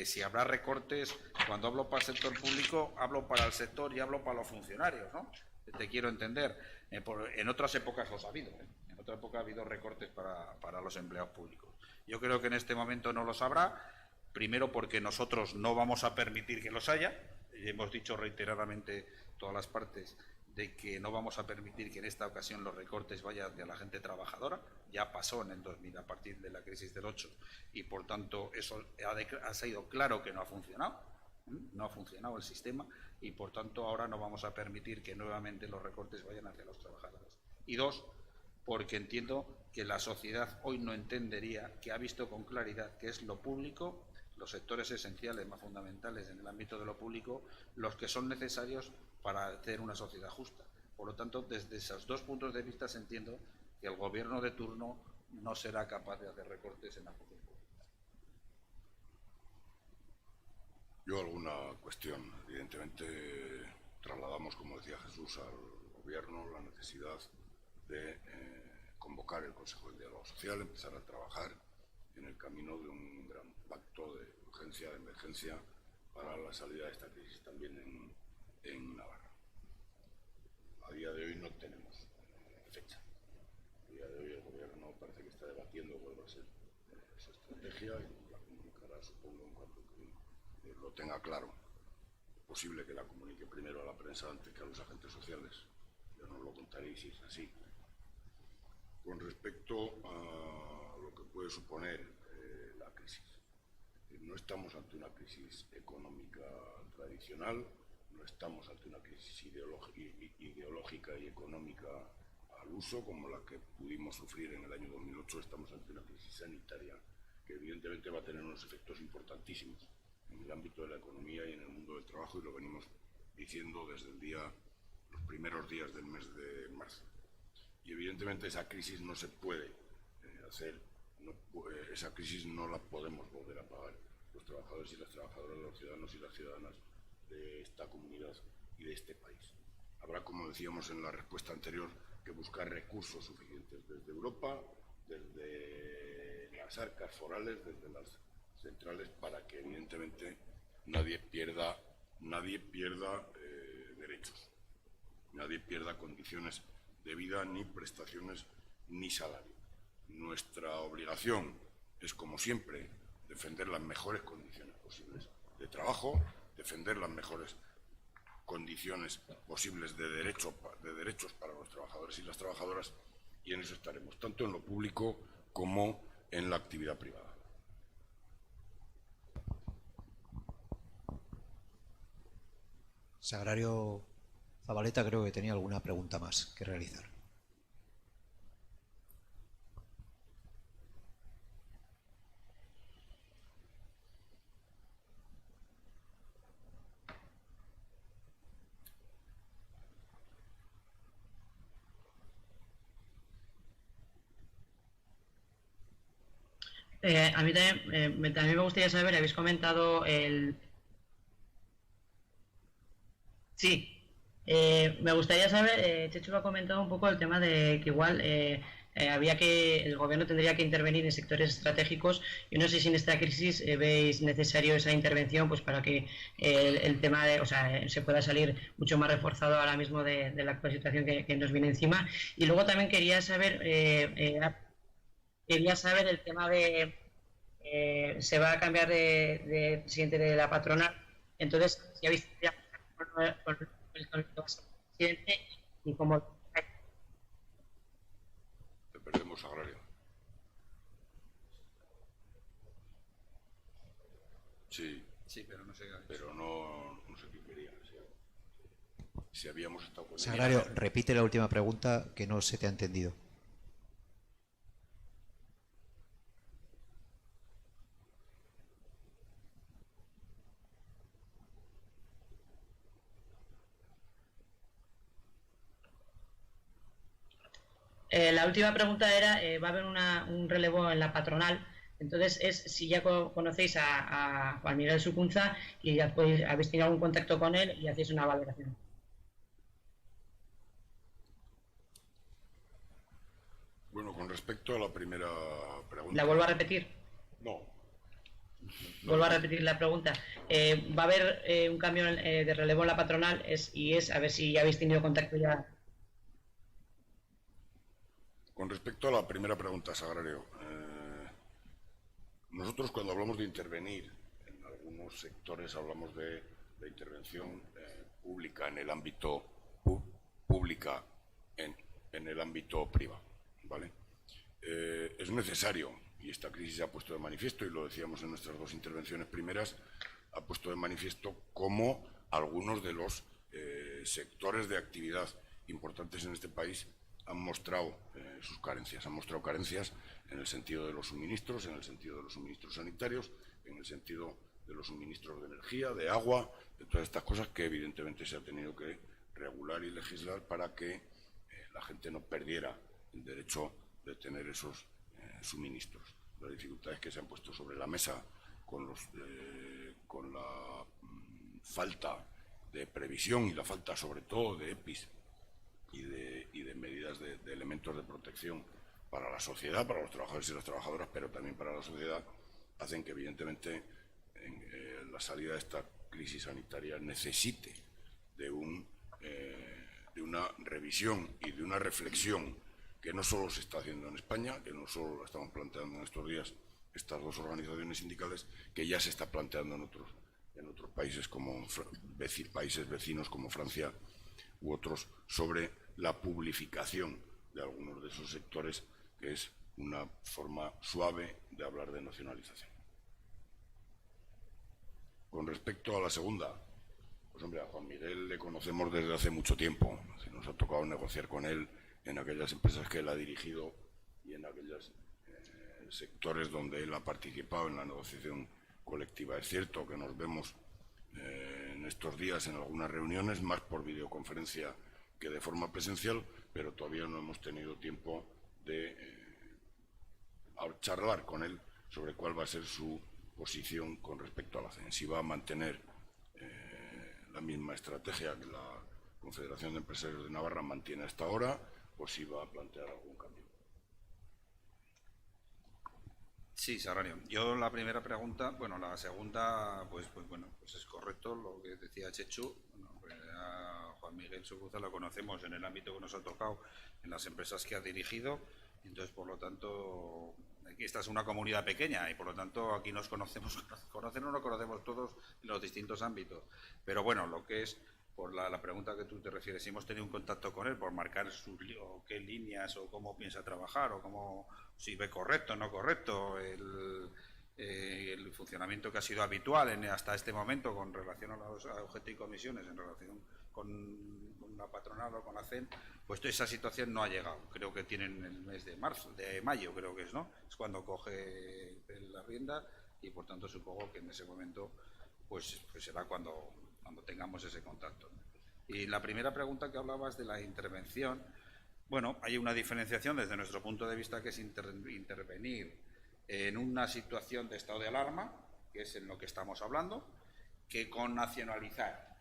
Si habrá recortes, cuando hablo para el sector público, hablo para el sector y hablo para los funcionarios, ¿no? Te quiero entender. En otras épocas los ha habido, ¿eh? En otra época ha habido recortes para los empleados públicos. Yo creo que en este momento no los habrá, primero porque nosotros no vamos a permitir que los haya. Hemos dicho reiteradamente todas las partes de que no vamos a permitir que en esta ocasión los recortes vayan hacia la gente trabajadora. Ya pasó en el 2000 a partir de la crisis del 8 y por tanto eso ha sido claro que no ha funcionado. No ha funcionado el sistema y por tanto ahora no vamos a permitir que nuevamente los recortes vayan hacia los trabajadores. Y dos, porque entiendo que la sociedad hoy no entendería, que ha visto con claridad que es lo público, los sectores esenciales más fundamentales en el ámbito de lo público, los que son necesarios para hacer una sociedad justa. Por lo tanto, desde esos dos puntos de vista entiendo que el gobierno de turno no será capaz de hacer recortes en la función pública. Yo alguna cuestión, evidentemente trasladamos, como decía Jesús, al Gobierno la necesidad de convocar el Consejo del Diálogo Social, empezar a trabajar en el camino de un gran pacto de urgencia, de emergencia, para la salida de esta crisis también en Navarra. A día de hoy no tenemos fecha. A día de hoy el Gobierno parece que está debatiendo cuál va a ser su estrategia y la comunicará, supongo, en cuanto lo tenga claro. Es posible que la comunique primero a la prensa antes que a los agentes sociales. Yo no lo contaré si es así. Con respecto a lo que puede suponer la crisis, no estamos ante una crisis económica tradicional, no estamos ante una crisis ideológica y económica al uso como la que pudimos sufrir en el año 2008, estamos ante una crisis sanitaria que evidentemente va a tener unos efectos importantísimos en el ámbito de la economía y en el mundo del trabajo, y lo venimos diciendo desde los primeros días del mes de marzo. Y evidentemente esa crisis no se puede esa crisis no la podemos volver a pagar los trabajadores y las trabajadoras, los ciudadanos y las ciudadanas de esta comunidad y de este país. Habrá, como decíamos en la respuesta anterior, que buscar recursos suficientes desde Europa, desde las arcas forales, desde las centrales, para que evidentemente nadie pierda derechos, nadie pierda condiciones de vida, ni prestaciones, ni salario. Nuestra obligación es, como siempre, defender las mejores condiciones posibles de trabajo, defender las mejores condiciones posibles de derechos para los trabajadores y las trabajadoras, y en eso estaremos, tanto en lo público como en la actividad privada. Sagrario Zabaleta creo que tenía alguna pregunta más que realizar. A mí también me gustaría saber, habéis comentado el... Sí, me gustaría saber, Chechu ha comentado un poco el tema de que igual el gobierno tendría que intervenir en sectores estratégicos. Yo no sé si en esta crisis veis necesario esa intervención, pues para que el tema de, o sea, se pueda salir mucho más reforzado ahora mismo de la actual situación que nos viene encima. Y luego también quería saber el tema de se va a cambiar de presidente de la patronal, entonces si habéis con el presidente y cómo... Te perdemos, Agrario. Sí, pero no sé qué ha dicho. Pero no sé qué quería. Si habíamos estado con Sagrario, repite la última pregunta, que no se te ha entendido. La última pregunta era, va a haber un relevo en la patronal, entonces es si ya conocéis a Juan Miguel Sucunza y ya habéis tenido algún contacto con él y hacéis una valoración. Bueno, con respecto a la primera pregunta... ¿La vuelvo a repetir? No. Vuelvo a repetir la pregunta. Va a haber un cambio de relevo en la patronal y es a ver si ya habéis tenido contacto ya. Con respecto a la primera pregunta, Sagrario, nosotros cuando hablamos de intervenir en algunos sectores hablamos de intervención pública en el ámbito en el ámbito privado, ¿vale? Es necesario, y esta crisis ha puesto de manifiesto, y lo decíamos en nuestras dos intervenciones primeras, ha puesto de manifiesto cómo algunos de los sectores de actividad importantes en este país han mostrado sus carencias. Han mostrado carencias en el sentido de los suministros, en el sentido de los suministros sanitarios, en el sentido de los suministros de energía, de agua, de todas estas cosas que evidentemente se ha tenido que regular y legislar para que la gente no perdiera el derecho de tener esos suministros. Las dificultades que se han puesto sobre la mesa con la falta de previsión y la falta sobre todo de EPIs y de medidas de elementos de protección para la sociedad, para los trabajadores y las trabajadoras, pero también para la sociedad, hacen que evidentemente la salida de esta crisis sanitaria necesite de una revisión y de una reflexión que no solo se está haciendo en España, que no solo la estamos planteando en estos días estas dos organizaciones sindicales, que ya se está planteando en otros países como países vecinos como Francia u otros, sobre la publificación de algunos de esos sectores, que es una forma suave de hablar de nacionalización. Con respecto a la segunda, pues hombre, a Juan Miguel le conocemos desde hace mucho tiempo. Nos ha tocado negociar con él en aquellas empresas que él ha dirigido y en aquellos sectores donde él ha participado en la negociación colectiva. Es cierto que nos vemos en estos días en algunas reuniones, más por videoconferencia que de forma presencial, pero todavía no hemos tenido tiempo de charlar con él sobre cuál va a ser su posición con respecto a la CEN. Si va a mantener la misma estrategia que la Confederación de Empresarios de Navarra mantiene hasta ahora, o si va a plantear algún cambio. Sí, Sarrario. Yo la primera pregunta, bueno, la segunda, pues es correcto lo que decía Chechu. Bueno, a Juan Miguel Socuza lo conocemos en el ámbito que nos ha tocado, en las empresas que ha dirigido. Entonces, por lo tanto, aquí esta es una comunidad pequeña y por lo tanto aquí nos conocemos, nos conocemos todos en los distintos ámbitos. Pero bueno, lo que es, por la pregunta que tú te refieres, si hemos tenido un contacto con él por marcar o qué líneas o cómo piensa trabajar o cómo, si ve correcto o no correcto el funcionamiento que ha sido habitual hasta este momento con relación a UGT y comisiones, en relación con la patronal o con la CEN, pues esa situación no ha llegado. Creo que tienen el mes de mayo, creo que es, ¿no? Es cuando coge la rienda y por tanto supongo que en ese momento pues será cuando tengamos ese contacto. Y la primera pregunta que hablabas de la intervención, bueno, hay una diferenciación desde nuestro punto de vista que es intervenir en una situación de estado de alarma, que es en lo que estamos hablando, que con nacionalizar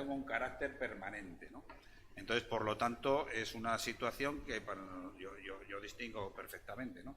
con carácter permanente, ¿no? Entonces, por lo tanto, es una situación que yo distingo perfectamente, ¿no?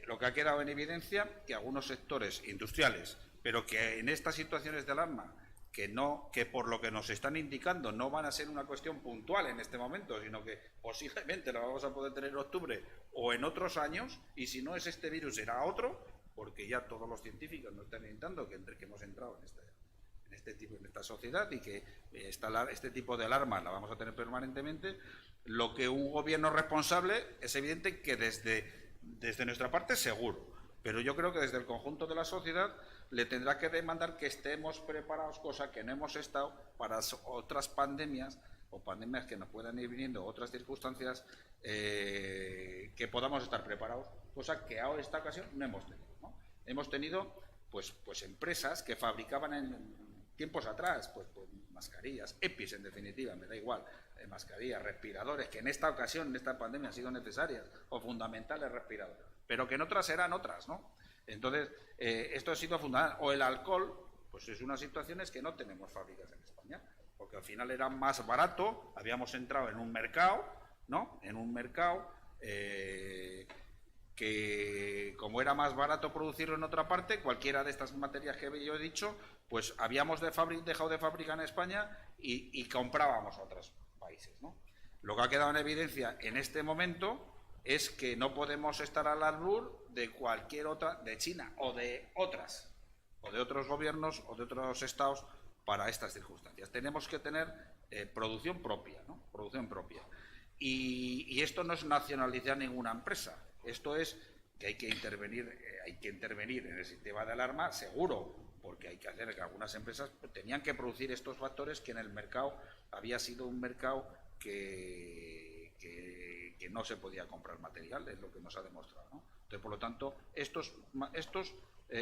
Lo que ha quedado en evidencia que algunos sectores industriales, pero que en estas situaciones de alarma, que por lo que nos están indicando no van a ser una cuestión puntual en este momento, sino que posiblemente la vamos a poder tener en octubre o en otros años, y si no es este virus será otro, porque ya todos los científicos nos están indicando que hemos entrado en esta sociedad y que este tipo de alarma la vamos a tener permanentemente. Lo que un gobierno responsable es evidente que desde nuestra parte seguro, pero yo creo que desde el conjunto de la sociedad le tendrá que demandar que estemos preparados, cosa que no hemos estado para otras pandemias o pandemias que nos puedan ir viniendo, otras circunstancias que podamos estar preparados, cosa que a esta ocasión no hemos tenido, ¿no? Hemos tenido pues empresas que fabricaban en tiempos atrás, pues mascarillas, EPIs en definitiva, me da igual, mascarillas, respiradores, que en esta ocasión, en esta pandemia han sido necesarias o fundamentales respiradores, pero que en otras eran otras, ¿no? Entonces, esto ha sido fundamental. O el alcohol, pues es unas situaciones que no tenemos fábricas en España, porque al final era más barato, habíamos entrado en un mercado, ¿no? En un mercado que como era más barato producirlo en otra parte, cualquiera de estas materias que yo he dicho, pues habíamos dejado de fabricar en España y comprábamos a otros países, ¿no? Lo que ha quedado en evidencia en este momento es que no podemos estar al albur de cualquier otra, de China o de otras, o de otros gobiernos o de otros estados para estas circunstancias. Tenemos que tener producción propia, ¿no? Producción propia. Y esto no es nacionalizar ninguna empresa. Esto es que hay que intervenir en el sistema de alarma, seguro, porque hay que hacer que algunas empresas tenían que producir estos factores que en el mercado había sido un mercado que no se podía comprar material, es lo que nos ha demostrado, ¿no? Entonces, por lo tanto, estos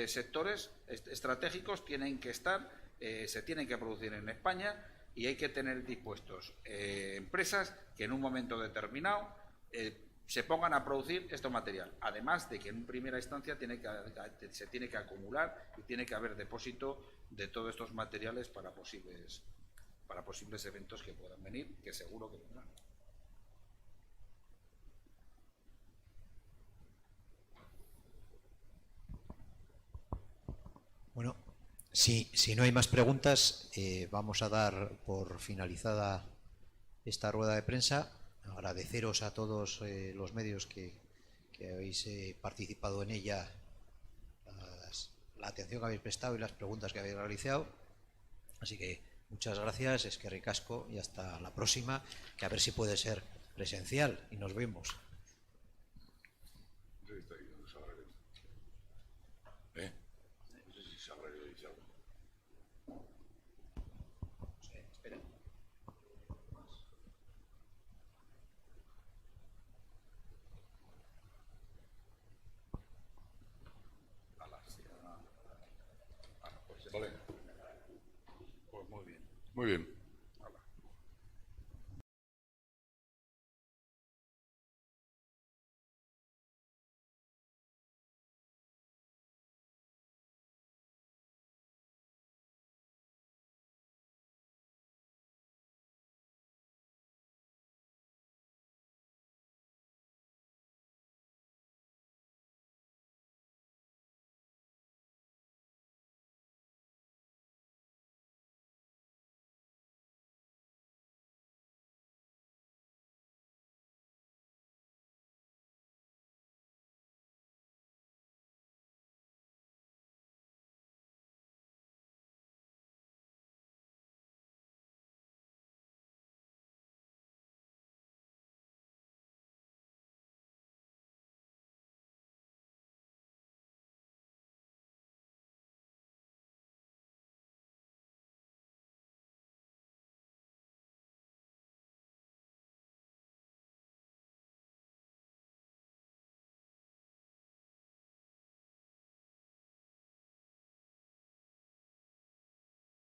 sectores estratégicos tienen que estar, se tienen que producir en España y hay que tener dispuestos empresas que en un momento determinado se pongan a producir este material. Además de que en primera instancia se tiene que acumular y tiene que haber depósito de todos estos materiales para posibles eventos que puedan venir, que seguro que vendrán. Bueno, si no hay más preguntas, vamos a dar por finalizada esta rueda de prensa. Agradeceros a todos los medios que habéis participado en ella, la atención que habéis prestado y las preguntas que habéis realizado. Así que muchas gracias, eskerrik asko, y hasta la próxima, que a ver si puede ser presencial y nos vemos. Vale. Pues muy bien. Muy bien.